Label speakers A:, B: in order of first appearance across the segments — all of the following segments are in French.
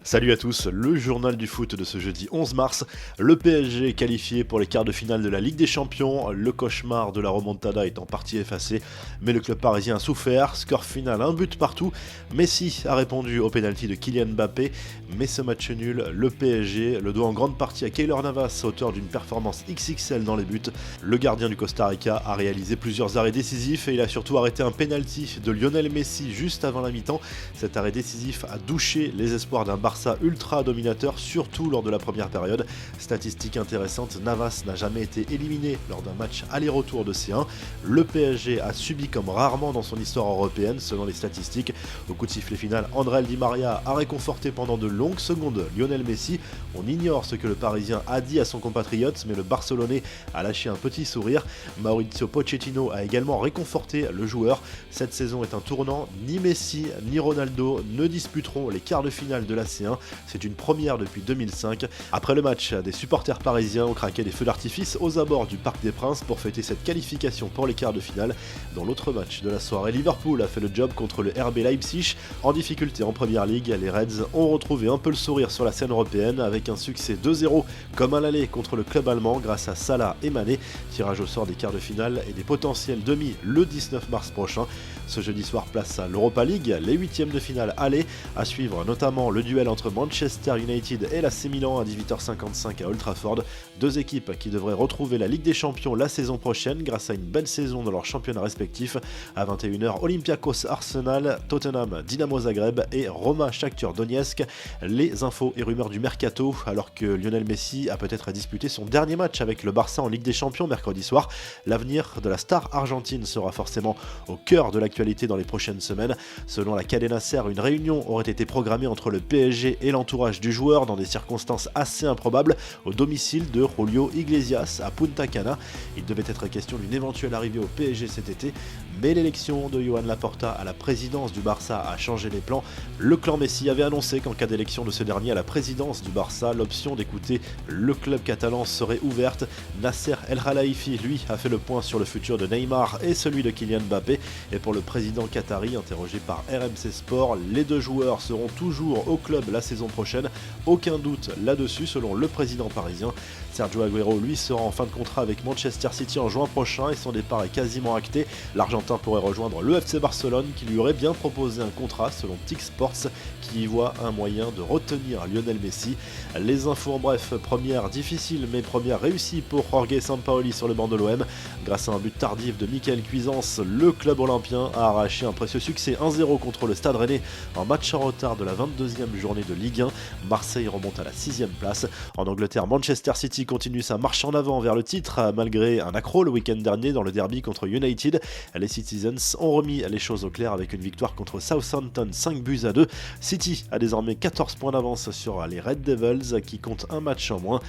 A: Salut à tous, le journal du foot de ce jeudi 11 mars. Le PSG est qualifié pour les quarts de finale de la Ligue des Champions. Le cauchemar de la remontada est en partie effacé, mais le club parisien a souffert. Score final, un but partout. Messi a répondu au pénalty de Kylian Mbappé, mais ce match nul, le PSG le doit en grande partie à Keylor Navas, auteur d'une performance XXL dans les buts. Le gardien du Costa Rica a réalisé plusieurs arrêts décisifs et il a surtout arrêté un pénalty de Lionel Messi juste avant la mi-temps. Cet arrêt décisif a douché les espoirs d'un Barça ultra dominateur, surtout lors de la première période. Statistique intéressante, Navas n'a jamais été éliminé lors d'un match aller-retour de C1. Le PSG a subi comme rarement dans son histoire européenne, selon les statistiques. Au coup de sifflet final, André Di Maria a réconforté pendant de longues secondes Lionel Messi. On ignore ce que le Parisien a dit à son compatriote, mais le Barcelonais a lâché un petit sourire. Mauricio Pochettino a également réconforté le joueur. Cette saison est un tournant, ni Messi ni Ronaldo ne disputeront les quarts de finale de la C1. C'est une première depuis 2005. Après le match, des supporters parisiens ont craqué des feux d'artifice aux abords du Parc des Princes pour fêter cette qualification pour les quarts de finale. Dans l'autre match de la soirée, Liverpool a fait le job contre le RB Leipzig. En difficulté en Première Ligue, les Reds ont retrouvé un peu le sourire sur la scène européenne avec un succès 2-0 comme à l'aller contre le club allemand grâce à Salah et Mané. Tirage au sort des quarts de finale et des potentiels demi le 19 mars prochain. Ce jeudi soir, place à l'Europa League, les huitièmes de finale aller, à suivre notamment le duel entre Manchester United et l'AC Milan à 18h55 à Old Trafford. Deux équipes qui devraient retrouver la Ligue des Champions la saison prochaine grâce à une belle saison dans leurs championnats respectifs. À 21h, Olympiakos Arsenal, Tottenham Dynamo Zagreb et Roma Shakhtar Donetsk. Les infos et rumeurs du mercato, alors que Lionel Messi a peut-être disputé son dernier match avec le Barça en Ligue des Champions mercredi soir. L'avenir de la star argentine sera forcément au cœur de l'actualité dans les prochaines semaines. Selon la Cadena Ser, une réunion aurait été programmée entre le PSG et l'entourage du joueur dans des circonstances assez improbables au domicile de Julio Iglesias à Punta Cana. Il devait être question d'une éventuelle arrivée au PSG cet été, mais l'élection de Joan Laporta à la présidence du Barça a changé les plans. Le clan Messi avait annoncé qu'en cas d'élection de ce dernier à la présidence du Barça, l'option d'écouter le club catalan serait ouverte. Nasser El Khelaifi, lui, a fait le point sur le futur de Neymar et celui de Kylian Mbappé. Et pour le président qatari, interrogé par RMC Sport, les deux joueurs seront toujours au club la saison prochaine. Aucun doute là-dessus selon le président parisien. Sergio Agüero, lui, sera en fin de contrat avec Manchester City en juin prochain et son départ est quasiment acté. L'Argentin pourrait rejoindre le FC Barcelone qui lui aurait bien proposé un contrat selon TIC Sports qui y voit un moyen de retenir Lionel Messi. Les infos en bref, première difficile mais première réussie pour Jorge Sampaoli sur le banc de l'OM. Grâce à un but tardif de Michael Cuisance, le club olympien a arraché un précieux succès 1-0 contre le Stade Rennais en match en retard de la 22e journée de Ligue 1. Marseille remonte à la 6e place. En Angleterre, Manchester City continue sa marche en avant vers le titre malgré un accro le week-end dernier dans le derby contre United. Les Citizens ont remis les choses au clair avec une victoire contre Southampton 5-2. City a désormais 14 points d'avance sur les Red Devils qui comptent un match en moins.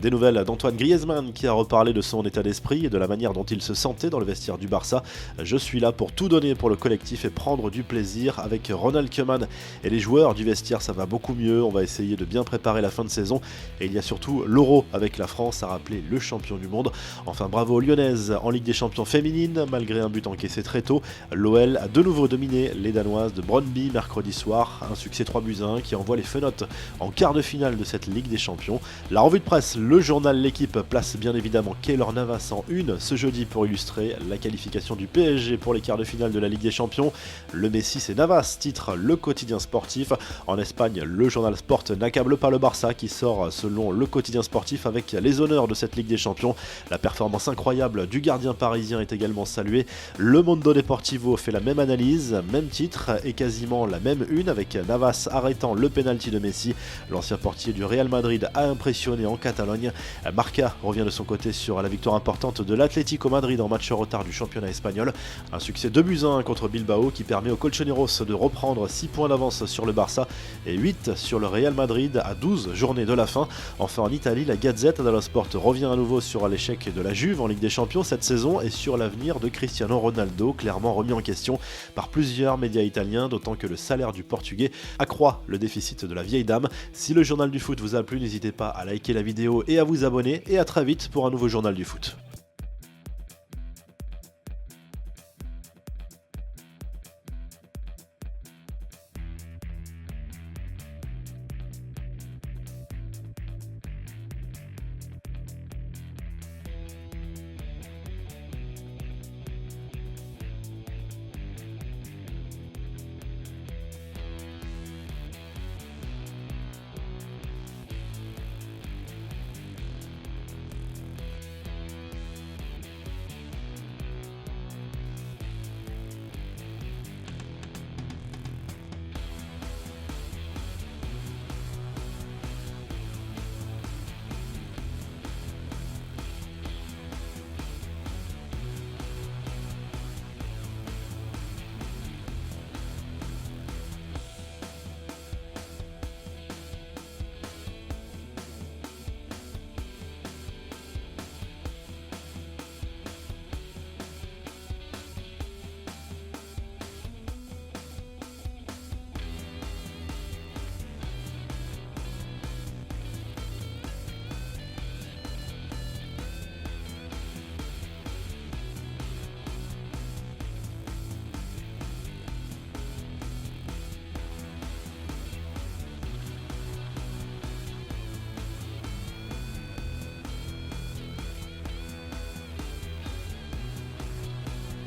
A: Des nouvelles d'Antoine Griezmann qui a reparlé de son état d'esprit et de la manière dont il se sentait dans le vestiaire du Barça. Je suis là pour tout donner pour le collectif et prendre du plaisir avec Ronald Koeman et les joueurs du vestiaire, ça va beaucoup mieux. On va essayer de bien préparer la fin de saison et il y a surtout l'Euro avec la France, a rappelé le champion du monde. Enfin bravo aux Lyonnaises en Ligue des Champions féminine, malgré un but encaissé très tôt. L'OL a de nouveau dominé les Danoises de Brøndby mercredi soir, un succès 3-1 qui envoie les Fenotes en quart de finale de cette Ligue des Champions. La revue de presse, le journal L'Équipe place bien évidemment Keylor Navas en une ce jeudi pour illustrer la qualification du PSG pour les quarts de finale de la Ligue des Champions. Le Messi c'est Navas, titre le quotidien sportif. En Espagne, le journal Sport n'accable pas le Barça qui sort selon le quotidien sportif avec les honneurs de cette Ligue des Champions. La performance incroyable du gardien parisien est également saluée. Le Mundo Deportivo fait la même analyse, même titre et quasiment la même une avec Navas arrêtant le pénalty de Messi. L'ancien portier du Real Madrid a impressionné en Catalogne. Marca revient de son côté sur la victoire importante de l'Atlético Madrid en match en retard du championnat espagnol. Un succès 2-1 contre Bilbao qui permet aux Colchoneros de reprendre 6 points d'avance sur le Barça et 8 sur le Real Madrid à 12 journées de la fin. Enfin en Italie, la Gazzetta dello Sport revient à nouveau sur l'échec de la Juve en Ligue des Champions cette saison et sur l'avenir de Cristiano Ronaldo, clairement remis en question par plusieurs médias italiens, d'autant que le salaire du Portugais accroît le déficit de la vieille dame. Si le journal du foot vous a plu, n'hésitez pas à liker la vidéo et à vous abonner, et à très vite pour un nouveau journal du foot.